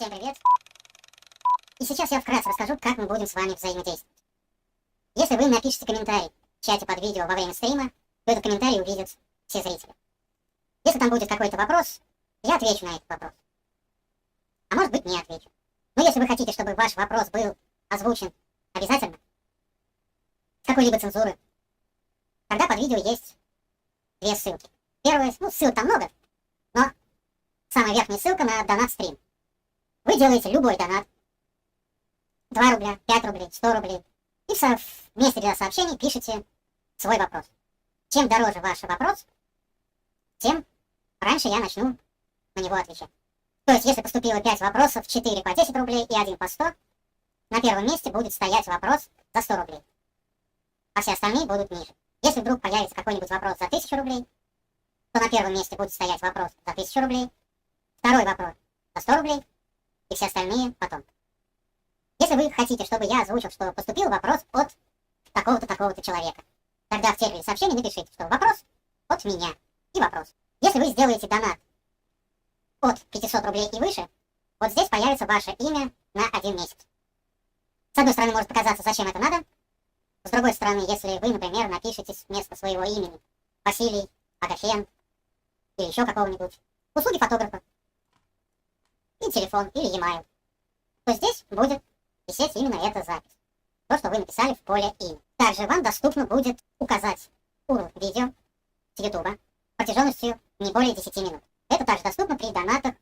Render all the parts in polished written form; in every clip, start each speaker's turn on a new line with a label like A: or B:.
A: Всем привет! И сейчас я вкратце расскажу, как мы будем с вами взаимодействовать. Если вы напишите комментарий в чате под видео во время стрима, то этот комментарий увидят все зрители. Если там будет какой-то вопрос, я отвечу на этот вопрос. А может быть, не отвечу. Но если вы хотите, чтобы ваш вопрос был озвучен обязательно, с какой-либо цензуры, тогда под видео есть две ссылки. Первая, ссылок там много, но самая верхняя ссылка на донат-стрим. Вы делаете любой донат. 2 рубля, 5 рублей, 100 рублей. И в месте для сообщений пишите свой вопрос. Чем дороже ваш вопрос, тем раньше я начну на него отвечать. То есть, если поступило 5 вопросов, 4 по 10 рублей и 1 по 100, на первом месте будет стоять вопрос за 100 рублей. А все остальные будут ниже. Если вдруг появится какой-нибудь вопрос за 1000 рублей, то на первом месте будет стоять вопрос за 1000 рублей, второй вопрос за 100 рублей, и все остальные потом. Если вы хотите, чтобы я озвучил, что поступил вопрос от такого-то, такого-то человека, тогда в тегере сообщения напишите, что вопрос от меня и вопрос. Если вы сделаете донат от 500 рублей и выше, вот здесь появится ваше имя на 1 месяц. С одной стороны, может показаться, зачем это надо. С другой стороны, если вы, например, напишите вместо своего имени Василий, Агафен или еще какого-нибудь, услуги фотографа, и телефон, или e-mail, то здесь будет висеть именно эта запись. То, что вы написали в поле имя. Также вам доступно будет указать URL видео с YouTube протяженностью не более 10 минут. Это также доступно при донатах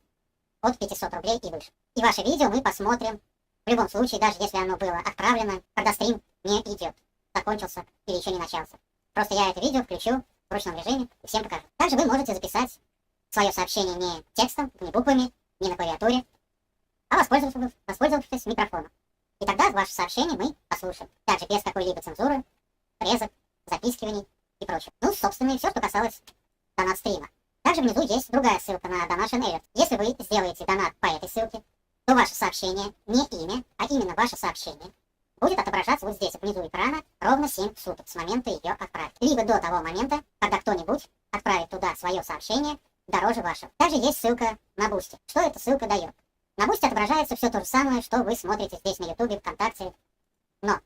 A: от 500 рублей и выше. И ваше видео мы посмотрим в любом случае, даже если оно было отправлено, когда стрим не идет, закончился или еще не начался. Просто я это видео включу в ручном режиме и всем покажу. Также вы можете записать свое сообщение не текстом, не буквами, не на клавиатуре, а воспользовавшись микрофоном. И тогда ваше сообщение мы послушаем. Также без какой-либо цензуры, резок, запискиваний и прочего. Собственно, и все, что касалось донат-стрима. Также внизу есть другая ссылка на Donation Alert. Если вы сделаете донат по этой ссылке, то ваше сообщение, не имя, а именно ваше сообщение, будет отображаться вот здесь, внизу экрана, ровно 7 суток с момента ее отправки. Либо до того момента, когда кто-нибудь отправит туда свое сообщение дороже вашего. Также есть ссылка на Boosty. Что эта ссылка дает? На Boosty отображается все то же самое, что вы смотрите здесь на YouTube, ВКонтакте. Но,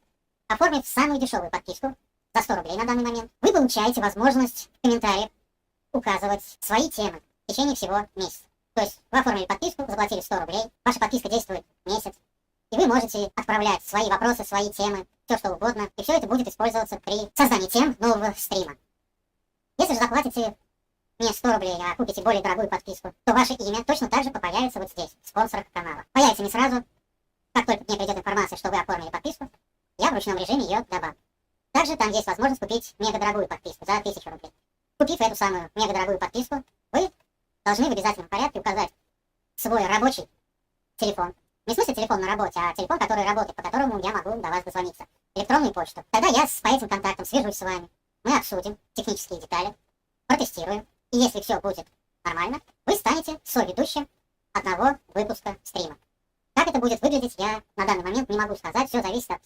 A: оформив самую дешевую подписку, за 100 рублей на данный момент, вы получаете возможность в комментариях указывать свои темы в течение всего месяца. То есть вы оформили подписку, заплатили 100 рублей, ваша подписка действует месяц, и вы можете отправлять свои вопросы, свои темы, все что угодно, и все это будет использоваться при создании тем нового стрима. Если же заплатите не 100 рублей, а купите более дорогую подписку, то ваше имя точно так же появится вот здесь, в спонсорах канала. Появится не сразу, как только мне придет информация, что вы оформили подписку, я в ручном режиме ее добавлю. Также там есть возможность купить мега-дорогую подписку за 1000 рублей. Купив эту самую мега-дорогую подписку, вы должны в обязательном порядке указать свой рабочий телефон. Не в смысле телефон на работе, а телефон, который работает, по которому я могу до вас дозвониться. Электронную почту. Тогда я по этим контактам свяжусь с вами. Мы обсудим технические детали, протестируем. И если все будет нормально, вы станете соведущим одного выпуска стрима. Как это будет выглядеть, я на данный момент не могу сказать. Все зависит от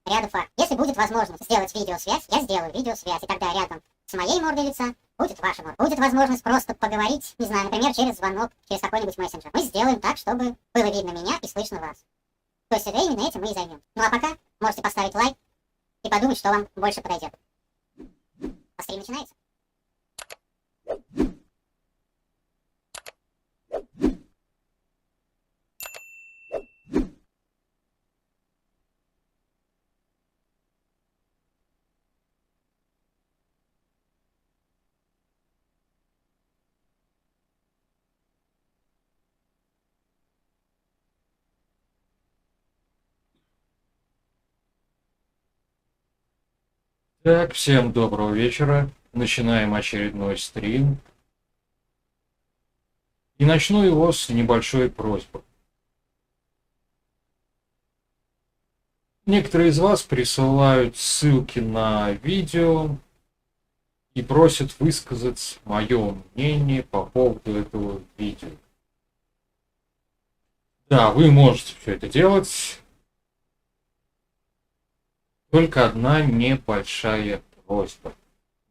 A: ряда фактов. Если будет возможность сделать видеосвязь, я сделаю видеосвязь. И тогда рядом с моей мордой лица будет ваша морда. Будет возможность просто поговорить, не знаю, например, через звонок, через какой-нибудь мессенджер. Мы сделаем так, чтобы было видно меня и слышно вас. То есть именно этим мы и займем. Ну а пока можете поставить лайк и подумать, что вам больше подойдет. А стрим начинается.
B: Так, всем доброго вечера. Начинаем очередной стрим. И начну его с небольшой просьбы. Некоторые из вас присылают ссылки на видео и просят высказать мое мнение по поводу этого видео. Да, вы можете все это делать. Только одна небольшая просьба.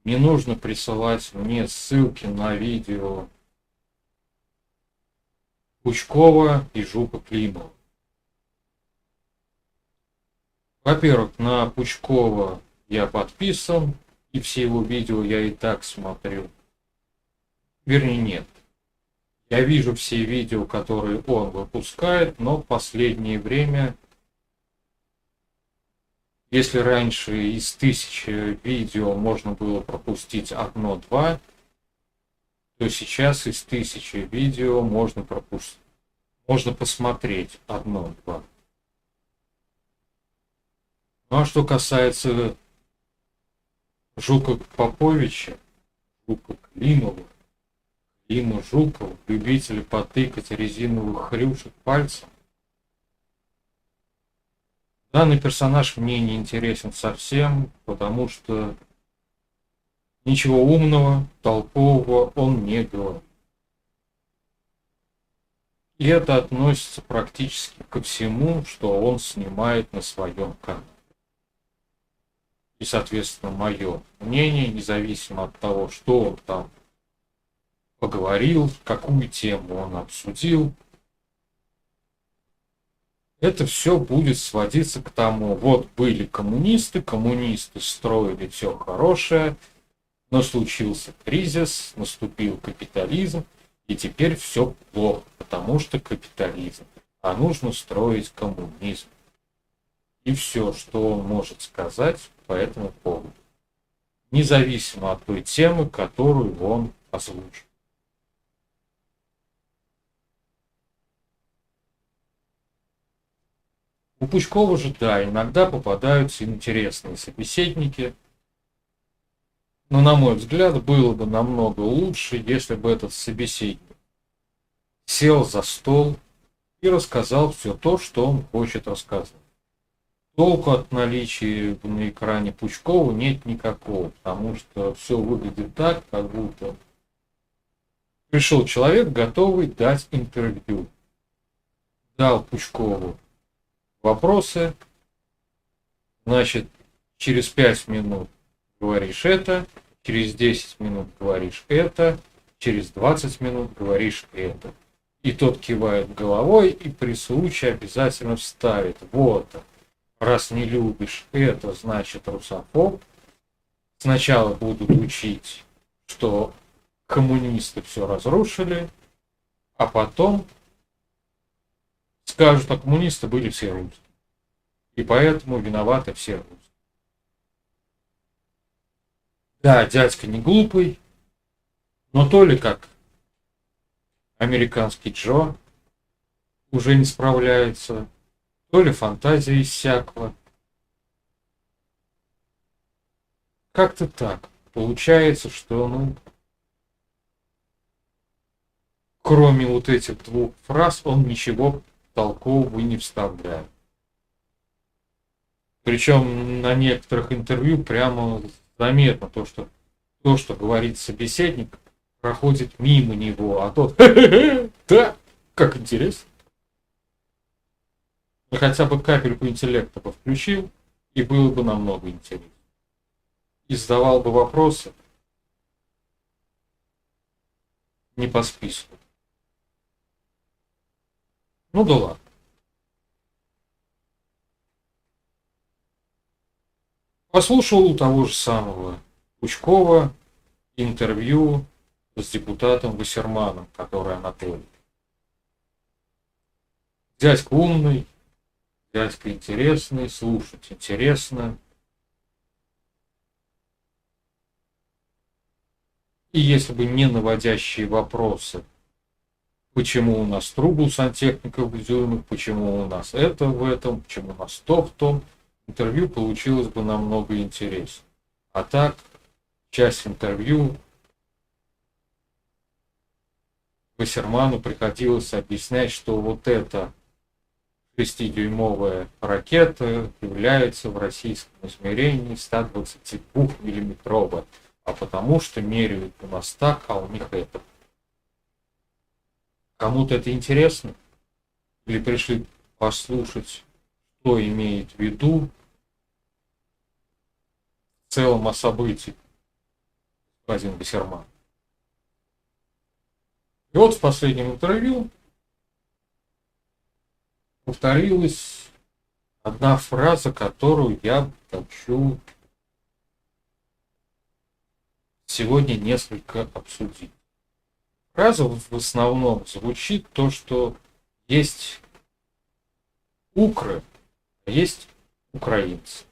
B: Не нужно присылать мне ссылки на видео Пучкова и Жука-Климова. Во-первых, на Пучкова я подписан, и все его видео я и так смотрю. Вернее, нет. Я вижу все видео, которые он выпускает, но в последнее время, если раньше из 1000 видео можно было пропустить 1-2, то сейчас из 1000 видео можно посмотреть 1-2. Ну а что касается Жука Поповича, Жука Климова, Клима Жукова, любителя потыкать резиновых хрюшек пальцем, данный персонаж мне не интересен совсем, потому что ничего умного, толкового он не говорит. И это относится практически ко всему, что он снимает на своем канале. И, соответственно, мое мнение, независимо от того, что он там поговорил, какую тему он обсудил, это все будет сводиться к тому, вот были коммунисты строили все хорошее, но случился кризис, наступил капитализм, и теперь все плохо, потому что капитализм, а нужно строить коммунизм. И все, что он может сказать по этому поводу, независимо от той темы, которую он озвучил. У Пучкова же, да, иногда попадаются интересные собеседники, но, на мой взгляд, было бы намного лучше, если бы этот собеседник сел за стол и рассказал все то, что он хочет рассказать. Толку от наличия на экране Пучкова нет никакого, потому что все выглядит так, как будто пришел человек, готовый дать интервью. Дал Пучкову вопросы, значит, через 5 минут говоришь это, через 10 минут говоришь это, через 20 минут говоришь это. И тот кивает головой и при случае обязательно вставит: вот, раз не любишь это, значит русофоб. Сначала будут учить, что коммунисты все разрушили, а потом скажут, а коммунисты были все русские. И поэтому виноваты все русские. Да, дядька не глупый, но то ли как американский Джо уже не справляется, то ли фантазия иссякла. Как-то так. Получается, что, кроме вот этих 2 фраз, он ничего толкового не вставляет. Причем на некоторых интервью прямо заметно то, что говорит собеседник, проходит мимо него, а тот да, как интересно. Хотя бы капельку интеллекта бы включил, и было бы намного интереснее. И задавал бы вопросы не по списку. Ну да ладно. Послушал у того же самого Пучкова интервью с депутатом Вассерманом, который Анатолий. Дядька умный, дядька интересный, слушать интересно. И если бы не наводящие вопросы, почему у нас трубу сантехников Гдюймов, почему у нас это в этом, почему у нас то в том, интервью получилось бы намного интереснее. А так, часть интервью Вассерману приходилось объяснять, что вот эта 6-дюймовая ракета является в российском измерении 122-миллиметровая, а потому что меряют у нас так, а у них это. Кому-то это интересно? Или пришли послушать, что имеет в виду в целом о событии господин Вассерман? И вот в последнем интервью повторилась одна фраза, которую я хочу сегодня несколько обсудить. Фраза в основном звучит то, что есть укры, а есть украинцы.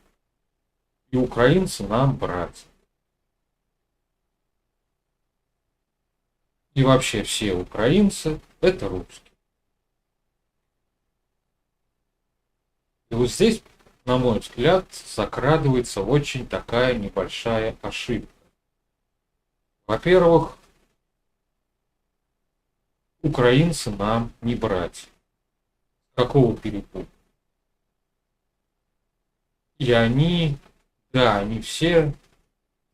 B: И украинцы нам братья. И вообще все украинцы – это русские. И вот здесь, на мой взгляд, закрадывается очень такая небольшая ошибка. Во-первых, украинцы нам не братья. Какого перепуга? И они, да, они все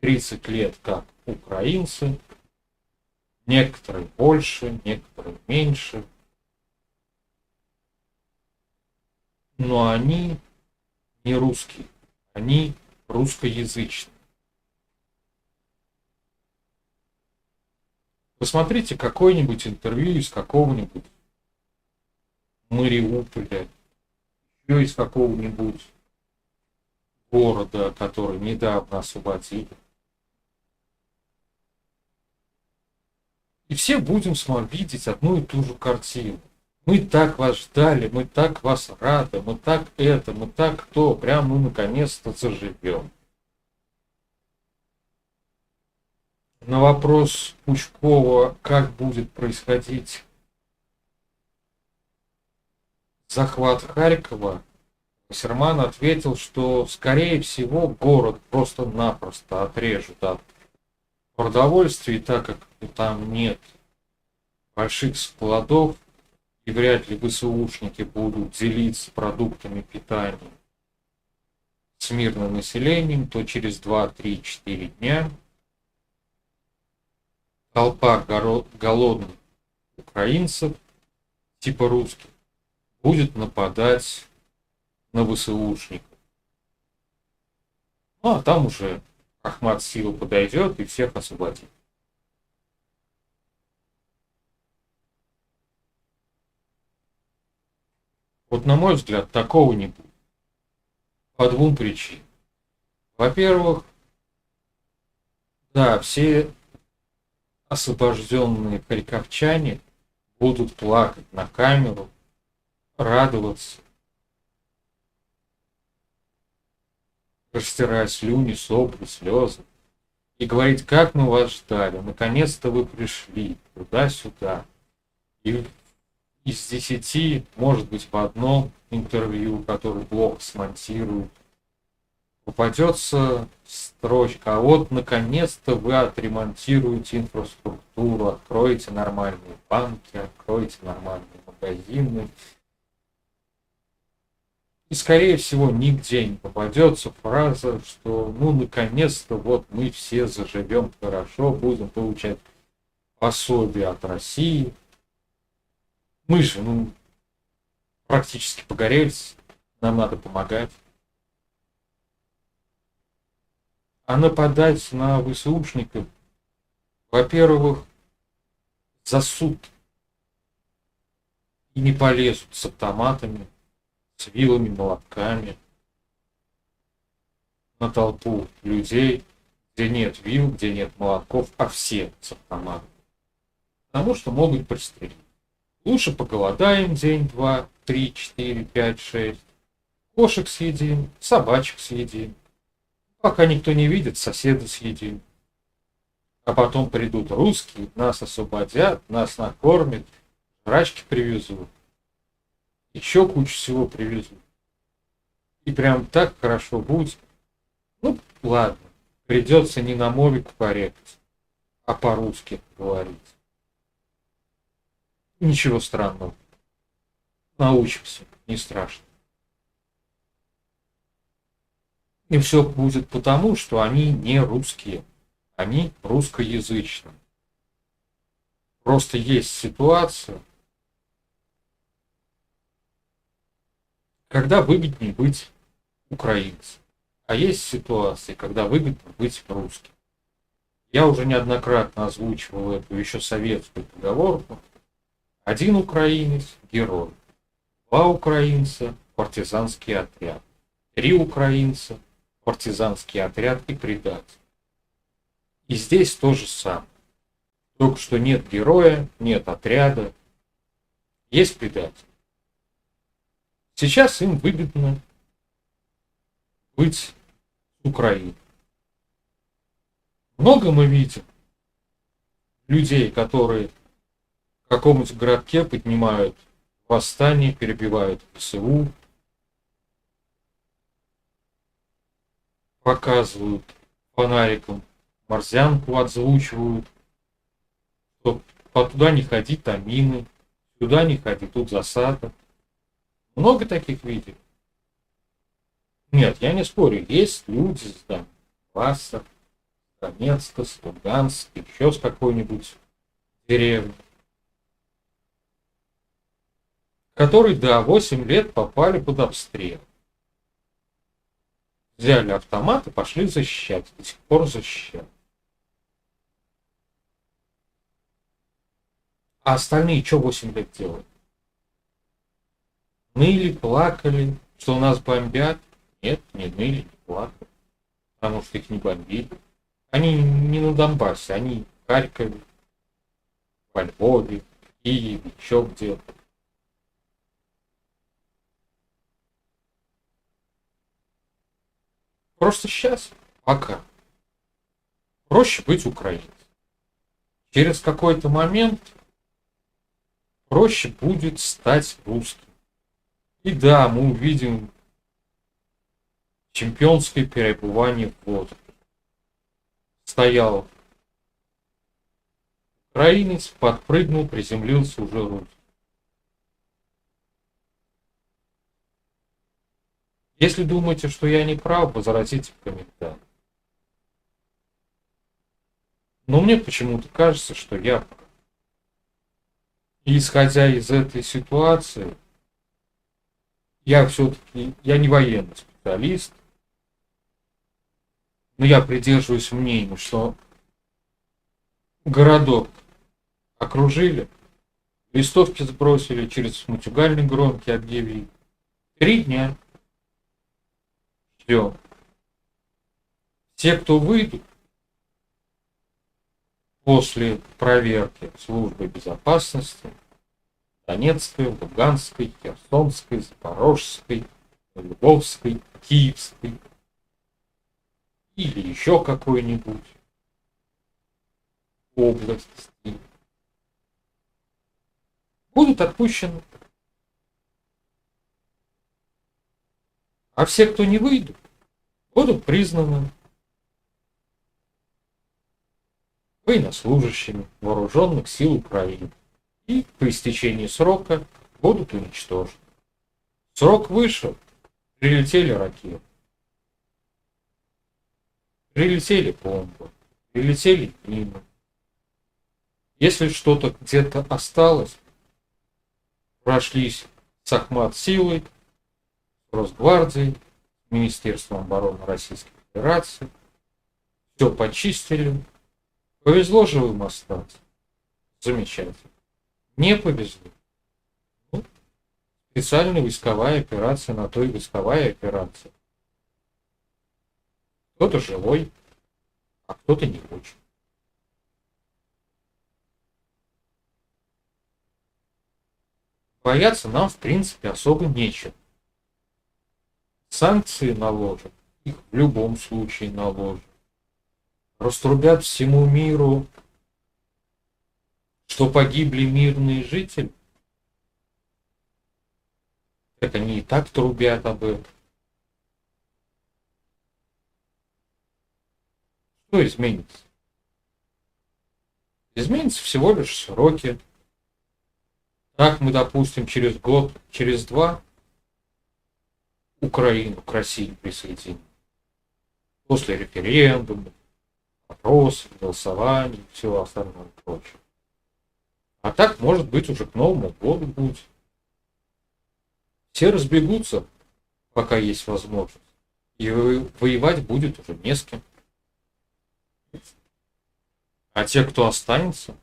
B: 30 лет как украинцы, некоторые больше, некоторые меньше. Но они не русские, они русскоязычные. Посмотрите какое-нибудь интервью из какого-нибудь Мариуполя, еще из какого-нибудь города, который недавно освободили. И все будем с вами видеть одну и ту же картину. Мы так вас ждали, мы так вас рады, мы так это, мы так то, прям мы наконец-то заживем. На вопрос Пучкова, как будет происходить захват Харькова, Вассерман ответил, что, скорее всего, город просто-напросто отрежут от продовольствия, так как там нет больших складов, и вряд ли ВСУшники будут делиться продуктами питания с мирным населением, то через 2-3-4 дня толпа голодных украинцев, типа русских, будет нападать на ВСУшников. Ну, а там уже Ахмат Сила подойдет и всех освободит. Вот, на мой взгляд, такого не будет. По двум причинам. Во-первых, да, все освобожденные харьковчане будут плакать на камеру, радоваться, растирая слюни, сопли, слезы, и говорить, как мы вас ждали, наконец-то вы пришли, туда-сюда. И из 10, может быть, в одном интервью, которое плохо смонтируют, попадется строчка, а вот наконец-то вы отремонтируете инфраструктуру, откроете нормальные банки, откроете нормальные магазины. И, скорее всего, нигде не попадется фраза, что ну наконец-то вот мы все заживем хорошо, будем получать пособие от России. Мы же, практически погорельцы, нам надо помогать. А нападать на ВСУшников, во-первых, за суд. И не полезут с автоматами, с вилами, молотками на толпу людей, где нет вил, где нет молотков, а все с автоматами. Потому что могут пристрелить. Лучше поголодаем день, 2, 3, 4, 5, 6. Кошек съедим, собачек съедим. Пока никто не видит, соседа съедим. А потом придут русские, нас освободят, нас накормят, жрачки привезут. Еще кучу всего привезут. И прям так хорошо будет. Ну, ладно, придется не на мовик порекать, а по-русски говорить. Ничего странного. Научимся, не страшно. И все будет потому, что они не русские. Они русскоязычные. Просто есть ситуация, когда выгоднее быть украинцем. А есть ситуации, когда выгодно быть русским. Я уже неоднократно озвучивал эту еще советскую поговорку. Один украинец – герой, 2 украинца, партизанский отряд. 3 украинца, партизанский отряд и предатель. И здесь то же самое. Только что нет героя, нет отряда, есть предатель. Сейчас им выгодно быть с Украиной. Много мы видим людей, которые в каком-нибудь городке поднимают восстание, перебивают ВСУ, показывают фонариком, морзянку озвучивают, что туда не ходи, там мины, сюда не ходи, тут засада. Много таких видео. Нет, я не спорю, есть люди с Донбасса, с Донецка, с Луганска, еще с какой-нибудь деревни, которые, да, 8 лет попали под обстрел. Взяли автомат и пошли защищать, до сих пор защищают. А остальные что 8 лет делают? Ныли, плакали, что нас бомбят? Нет, не ныли, не плакали, потому что их не бомбили. Они не на Донбассе, они в Харькове, во Львове, в Киеве, еще где-то. Просто сейчас, пока, проще быть украинцем. Через какой-то момент проще будет стать русским. И да, мы увидим чемпионское перебывание в воздухе. Стоял украинец, подпрыгнул, приземлился уже русский. Если думаете, что я не прав, возразите в комментариях. Но мне почему-то кажется, что я прав. И исходя из этой ситуации, я все-таки, я не военный специалист, но я придерживаюсь мнению, что городок окружили, листовки сбросили, через матюгальные громки объявили. 3 дня. Ждем. Те, кто выйдут после проверки службы безопасности Донецкой, Луганской, Херсонской, Запорожской, Львовской, Киевской или еще какой-нибудь области, будут отпущены. А все, кто не выйдут, будут признаны военнослужащими вооруженных сил Украины и по истечении срока будут уничтожены. Срок вышел, прилетели ракеты, прилетели бомбы, прилетели мины. Если что-то где-то осталось, прошлись с Ахмат силой, с Росгвардией, с Министерством обороны Российской Федерации, все почистили. Повезло живым остаться. Замечательно. Не повезло. Ну, специальная войсковая операция, на то и войсковая операция. Кто-то живой, а кто-то не очень. Бояться нам, в принципе, особо нечего. Санкции наложат, их в любом случае наложат. Раструбят всему миру, что погибли мирные жители. Так они и так трубят об этом. Что изменится? Изменится всего лишь сроки. Так мы, допустим, через год, через 2 Украину к России присоединим. После референдума, опросов, голосований и всего остального прочего. А так, может быть, уже к Новому году будет. Все разбегутся, пока есть возможность. И воевать будет уже не с кем. А те, кто останется,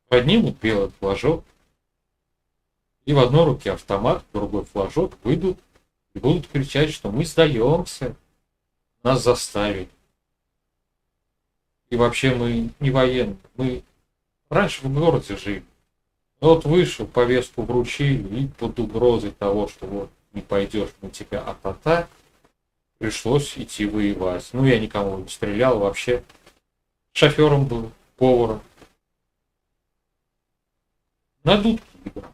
B: поднимут белый флажок И в одной руке автомат, в другой флажок, выйдут и будут кричать, что мы сдаемся, нас заставили. И вообще мы не военные, мы раньше в городе жили. Вот вышел, повестку вручили, и под угрозой того, что вот не пойдешь, мы тебя атата, пришлось идти воевать. Ну, я никому не стрелял вообще. Шофером был, поваром. На дудке играл.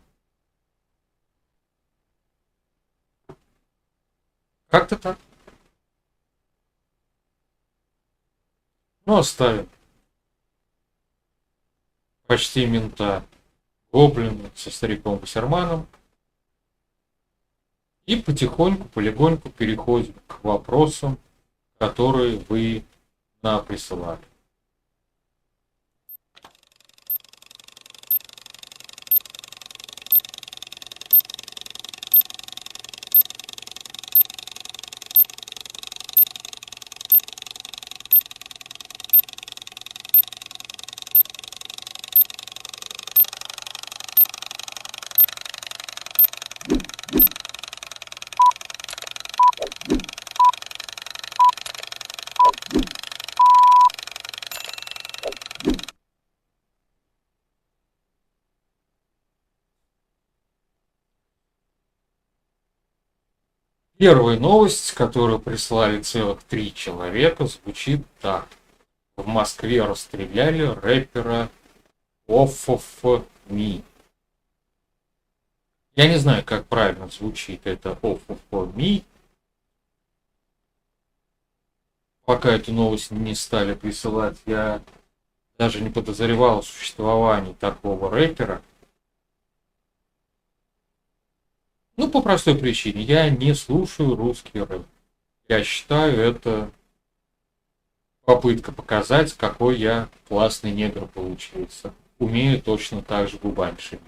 B: Как-то так. Ну, оставим. Почти мента. Гоблина со стариком Басерманом. И потихоньку, полегоньку переходим к вопросам, которые вы нам присылали. Первая новость, которую прислали целых 3 человека, звучит так. В Москве расстреляли рэпера Off of Me. Я не знаю, как правильно звучит это Off of Me. Пока эту новость не стали присылать, я даже не подозревал о существовании такого рэпера. Ну, по простой причине. Я не слушаю русский рэп. Я считаю, это попытка показать, какой я классный негр получился. Умею точно так же губами шевелить.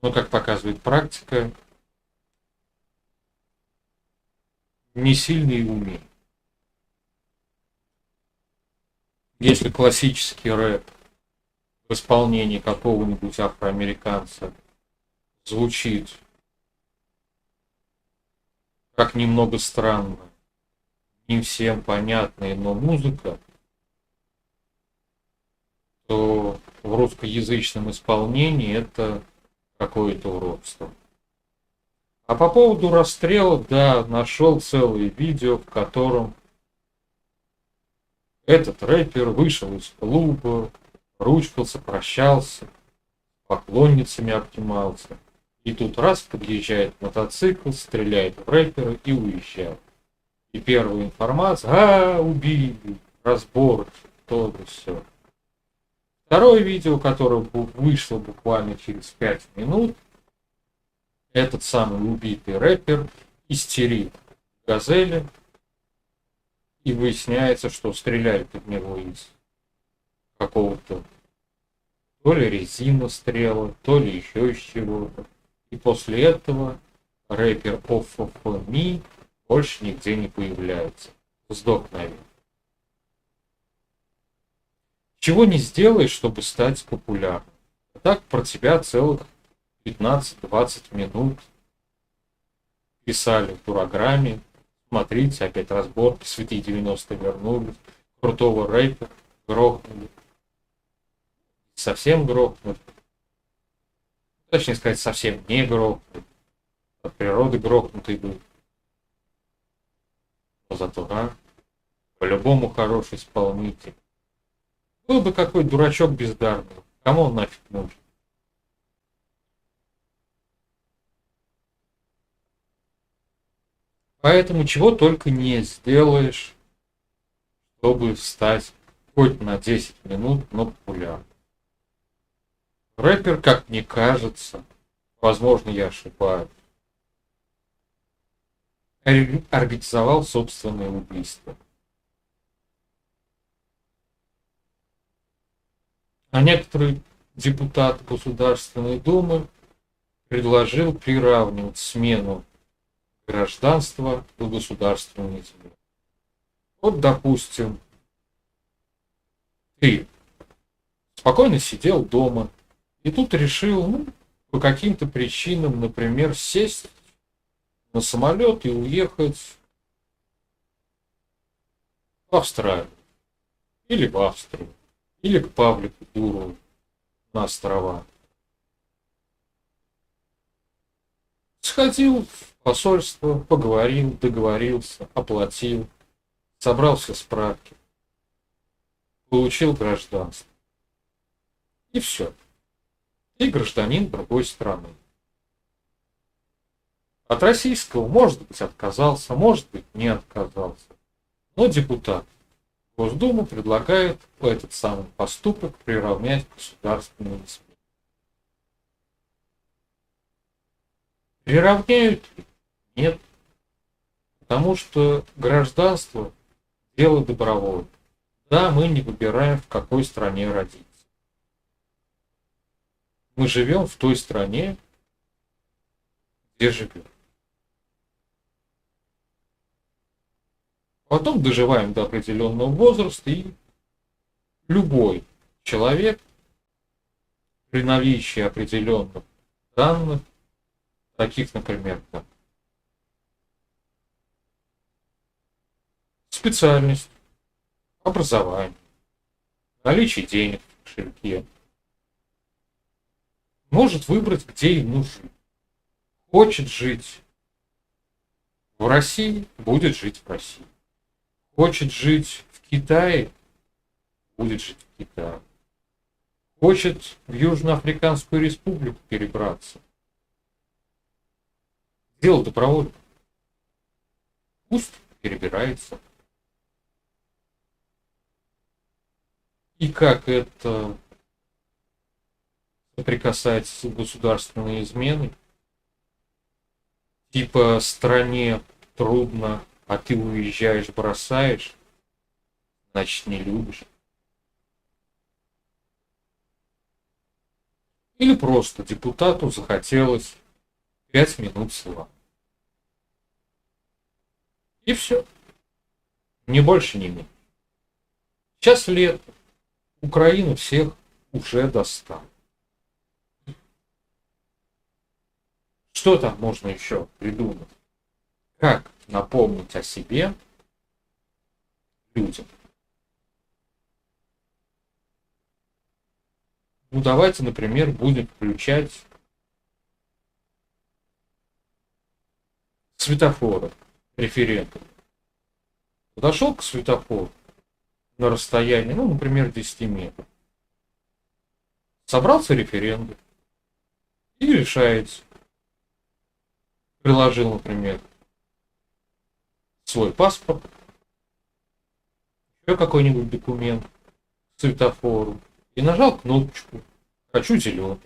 B: Но, как показывает практика, не сильно и умею. Если классический рэп в исполнении какого-нибудь афроамериканца звучит как немного странно, не всем понятная, но музыка, то в русскоязычном исполнении это какое-то уродство. А по поводу расстрела, да, нашел целое видео, в котором этот рэпер вышел из клуба, ручкался, прощался, с поклонницами обнимался. И тут раз подъезжает мотоцикл, стреляет в рэпера и уезжает. И первая информация: убили, разбор, то да все. Второе видео, которое вышло буквально через 5 минут, этот самый убитый рэпер истерит в «Газели», и выясняется, что стреляют от него из какого-то то ли резинострела, то ли еще из чего-то. И после этого рэпер Off of Me больше нигде не появляется. Сдох, наверное. Чего не сделаешь, чтобы стать популярным. А так про тебя целых 15-20 минут писали в программе. Смотрите, опять разборки, святые 90-е вернулись, крутого рэпера грохнули. Совсем грохнули. Точнее сказать, совсем не грохнули. От природы грохнутый был. Но зато, по-любому хороший исполнитель. Был бы какой дурачок бездарный. Кому он нафиг нужен? Поэтому чего только не сделаешь, чтобы стать хоть на 10 минут, но популярным. Рэпер, как мне кажется, возможно, я ошибаюсь, организовал собственное убийство. А некоторый депутат Государственной Думы предложил приравнивать смену гражданства к государственной измене. Вот, допустим, ты спокойно сидел дома, и тут решил, по каким-то причинам, например, сесть на самолет и уехать в Австралию, или в Австрию, или к Павлику Дурову на острова. Сходил в посольство, поговорил, договорился, оплатил, собрал все справки, получил гражданство. И все. И гражданин другой страны. От российского, может быть, отказался, может быть, не отказался. Но депутат Госдумы предлагает этот самый поступок приравнять к государственной измене. Приравняют ли? Нет. Потому что гражданство – дело добровольное. Да, мы не выбираем, в какой стране родиться. Мы живем в той стране, где живем. Потом доживаем до определенного возраста, и любой человек при наличии определенных данных, таких, например, как специальность, образование, наличие денег в кошельке, может выбрать, где ему жить. Хочет жить в России, будет жить в России. Хочет жить в Китае, будет жить в Китае. Хочет в Южноафриканскую республику перебраться. Дело добровольно. Пусть перебирается. И как это соприкасается с государственной изменой, типа стране трудно, а ты уезжаешь, бросаешь, значит не любишь. Или просто депутату захотелось 5 минут слова. И все. Ни больше, ни меньше. Сейчас лето. Украина всех уже достала. Что там можно еще придумать? Как напомнить о себе людям? Ну, давайте, например, будем включать светофоры, референдум. Подошел к светофору на расстоянии, ну, например, 10 метров. Собрался референдум и решаете. Приложил, например, свой паспорт, еще какой-нибудь документ к светофору и нажал кнопочку «Хочу зеленый».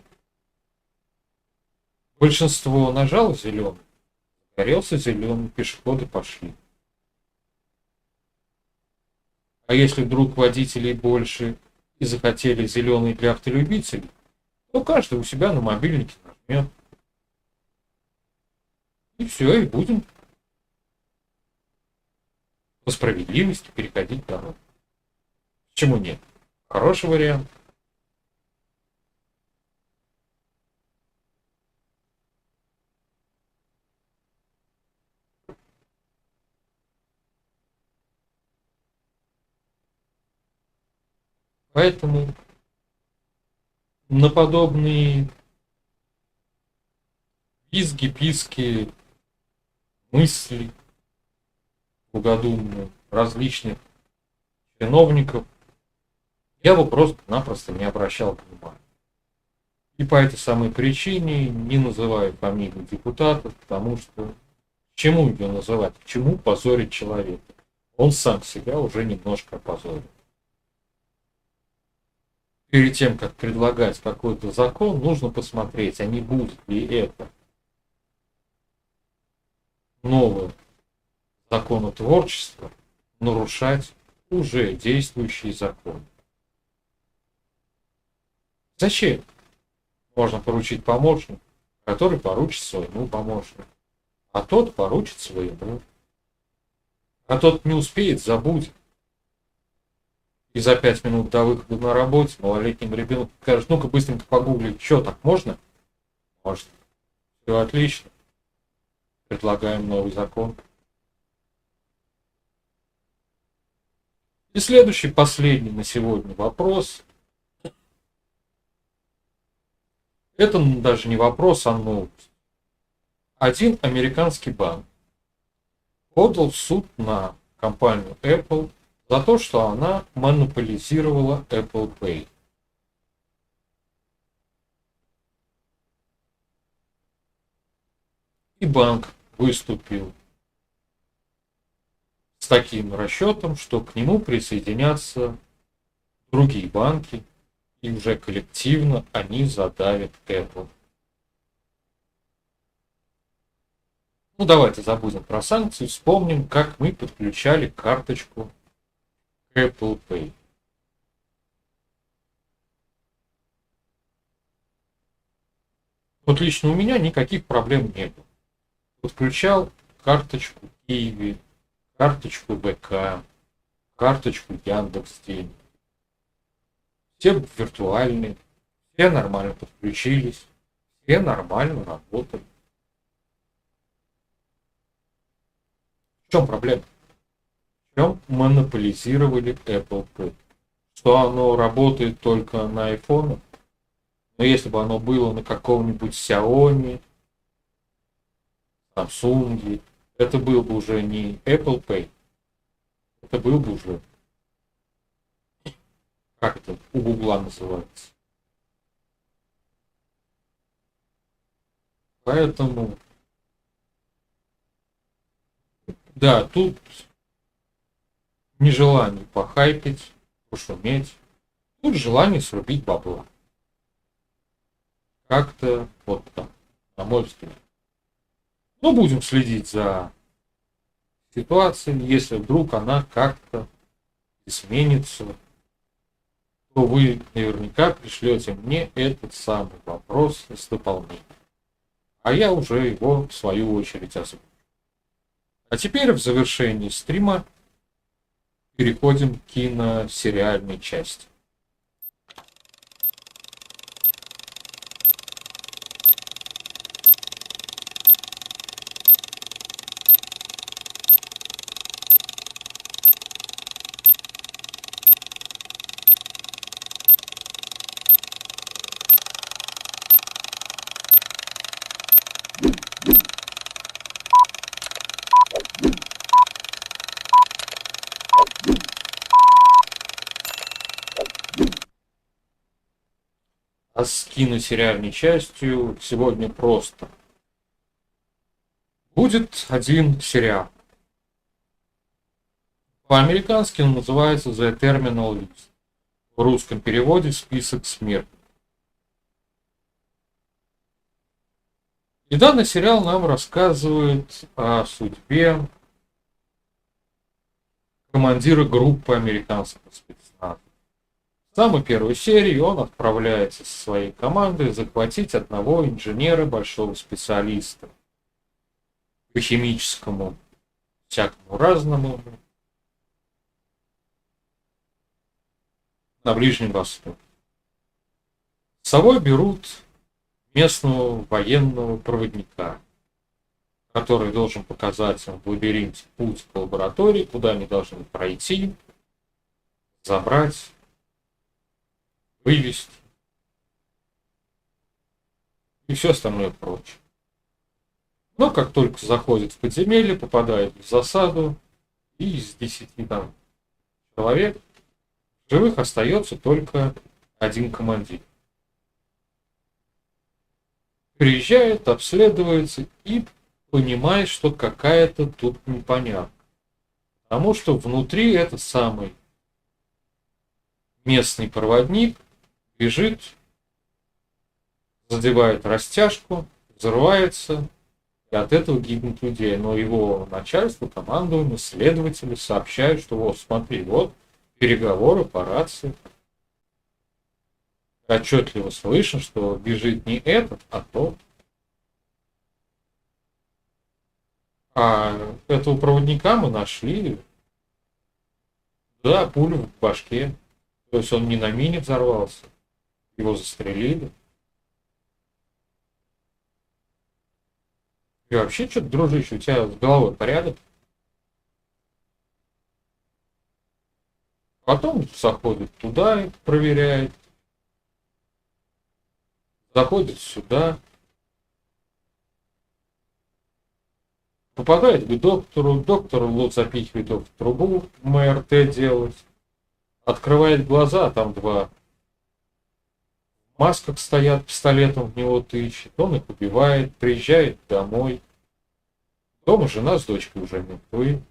B: Большинство нажало зеленый, загорелся зеленый, пешеходы пошли. А если вдруг водителей больше и захотели зеленый для автолюбителей, то каждый у себя на мобильнике нажмет. И все, и будем по справедливости переходить дорогу. Почему нет? Хороший вариант. Поэтому на подобные пизги, мысли тугодумные различных чиновников я бы просто-напросто не обращал внимания. И по этой самой причине не называю фамилию депутата, потому что к чему ее называть, к чему позорить человека? Он сам себя уже немножко опозорил. Перед тем, как предлагать какой-то закон, нужно посмотреть, а не будет ли это новое законотворчество нарушать уже действующие законы. Зачем? Можно поручить помощнику, который поручит своему помощнику, а тот поручит своему. А тот не успеет, забудет. И за 5 минут до выхода на работе малолетнему ребенку скажет: ну-ка быстренько погугли, что так можно? Может, все отлично. Предлагаем новый закон. И следующий, последний на сегодня вопрос. Это даже не вопрос, а новость. Один американский банк подал в суд на компанию Apple за то, что она монополизировала Apple Pay. И банк выступил с таким расчетом, что к нему присоединятся другие банки, и уже коллективно они задавят Apple. Ну, давайте забудем про санкции, вспомним, как мы подключали карточку к Apple Pay. Вот лично у меня никаких проблем не было. Подключал карточку Киви, карточку ВК, карточку Яндекс.Денег. Все виртуальные, все нормально подключились, все нормально работали. В чем проблема? В чем монополизировали Apple Pay? Что оно работает только на iPhone? Но если бы оно было на каком-нибудь Xiaomi, Samsung, это был бы уже не Apple Pay, это был бы уже, как это у Гугла называется. Поэтому, да, тут нежелание похайпить, пошуметь, тут желание срубить бабла. Как-то вот так, на мой взгляд. Но будем следить за ситуацией. Если вдруг она как-то изменится, то вы наверняка пришлете мне этот самый вопрос с дополнением. А я уже его в свою очередь озвучу. А теперь в завершении стрима переходим к киносериальной части. А с киносериальной частью сегодня просто. Будет один сериал. По-американски он называется The Terminal List. В русском переводе «Список смертных». И данный сериал нам рассказывает о судьбе командира группы американского спецназа. В самой первой серии он отправляется со своей командой захватить одного инженера, большого специалиста по химическому, всякому разному, на Ближнем Востоке. С собой берут местного военного проводника, который должен показать им в лабиринте путь к лаборатории, куда они должны пройти, забрать, вывести и все остальное прочее. Но как только заходит в подземелье, попадает в засаду, и из 10 там человек в живых остается только один командир. Приезжает, обследуется и понимает, что какая-то тут непонятка. Потому что внутри этот самый местный проводник бежит, задевает растяжку, взрывается, и от этого гибнут людей. Но его начальство, командование, следователи сообщают, что вот смотри, вот переговоры по рации. Отчетливо слышно, что бежит не этот, а тот. А этого проводника мы нашли. Да, пулю в башке. То есть он не на мине взорвался. Его застрелили. И вообще, что-то, дружище, у тебя с головой порядок. Потом заходит туда и проверяет. Заходит сюда. Попадает к доктору. Доктор лут запихивает его в трубу. МРТ делать. Открывает глаза, а там два в масках стоят, пистолетом в него тычет. Он их убивает, приезжает домой. Дома жена с дочкой уже мертвы.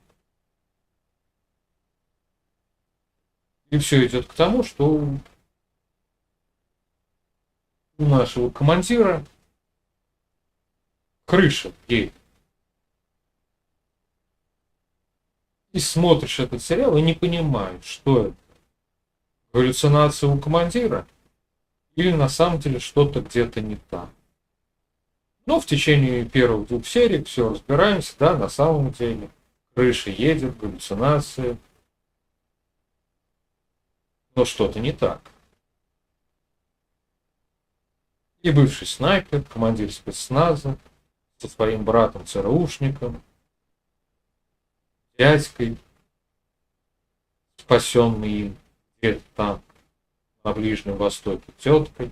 B: И все идет к тому, что у нашего командира крыша едет. И смотришь этот сериал и не понимаешь, что это. Галлюцинация у командира или на самом деле что-то где-то не так. Но в течение первых двух серий все разбираемся, да, на самом деле. Крыша едет, галлюцинации. Но что-то не так. И бывший снайпер, командир спецназа, со своим братом ЦРУшником, дядькой, спасенный им где-то там на Ближнем Востоке теткой,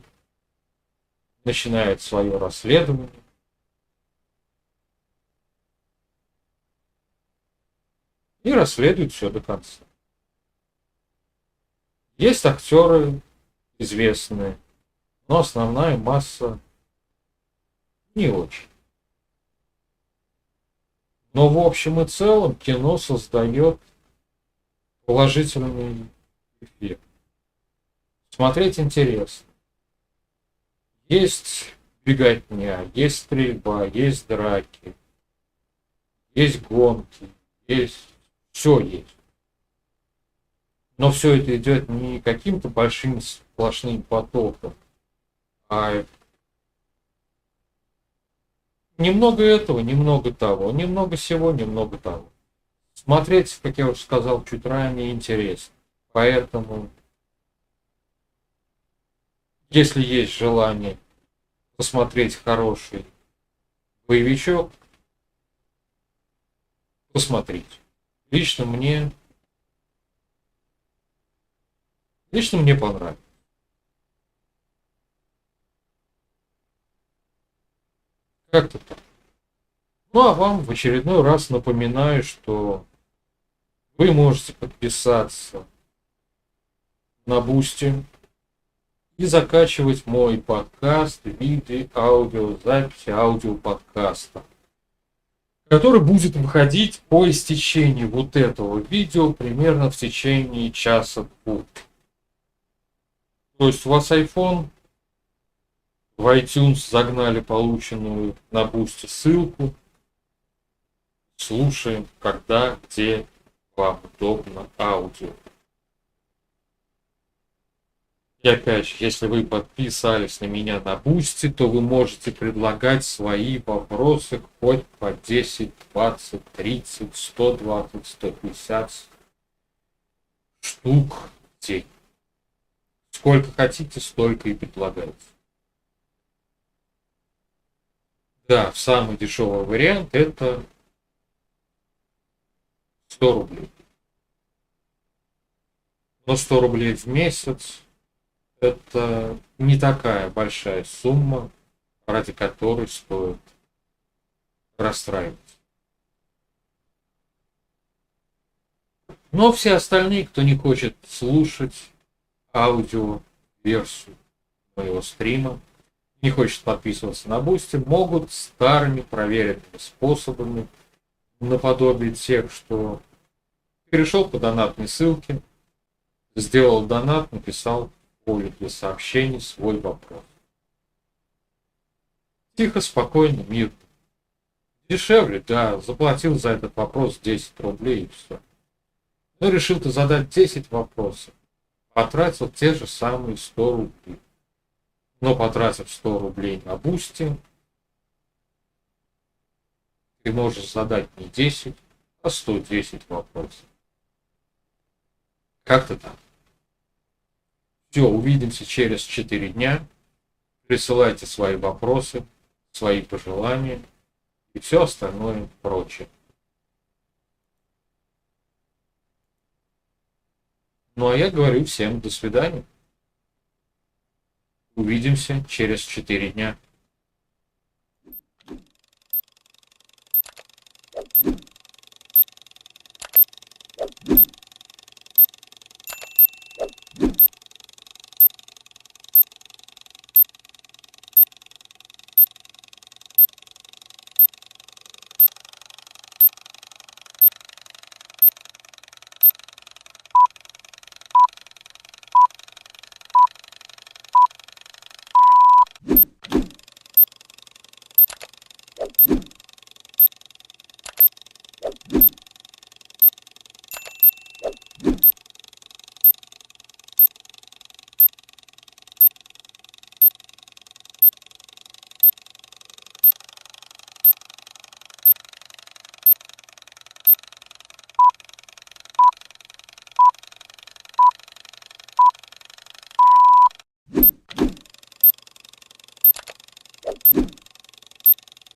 B: начинает свое расследование. И расследует все до конца. Есть актеры известные, но основная масса не очень. Но в общем и целом кино создает положительный эффект. Смотреть интересно. Есть беготня, есть стрельба, есть драки, есть гонки, есть все есть. Но все это идет не каким-то большим сплошным потоком, а немного этого, немного того, немного всего, немного того. Смотреть, как я уже сказал чуть ранее, интересно. Поэтому, если есть желание посмотреть хороший боевичок, посмотрите. Лично мне понравилось. Как-то так. Ну а вам в очередной раз напоминаю, что вы можете подписаться на Boosty и закачивать мой подкаст в виде аудиозаписи аудиоподкаста, который будет выходить по истечении вот этого видео примерно в течение часа-двух. То есть у вас iPhone, в iTunes загнали полученную на Boosty ссылку, слушаем, когда, где вам удобно аудио. И опять же, если вы подписались на меня на Boosty, то вы можете предлагать свои вопросы хоть по 10, 20, 30, 120, 150 штук в день. Сколько хотите, столько и предлагайте. Да, самый дешевый вариант это 100 рублей. Но 100 рублей в месяц это не такая большая сумма, ради которой стоит расстраиваться. Но все остальные, кто не хочет слушать аудиоверсию моего стрима, не хочет подписываться на Boosty, могут старыми проверенными способами, наподобие тех, что перешел по донатной ссылке, сделал донат, написал в поле для сообщений свой вопрос. Тихо, спокойно, мирно. Дешевле, да, заплатил за этот вопрос 10 рублей и все. Но решил ты задать 10 вопросов, потратил те же самые 100 рублей. Но потратив 100 рублей на Boosty, ты можешь задать не 10, а 110 вопросов. Как-то так. Все, увидимся через 4 дня. Присылайте свои вопросы, свои пожелания. и все остальное прочее. Ну а я говорю всем до свидания. Увидимся через 4 дня.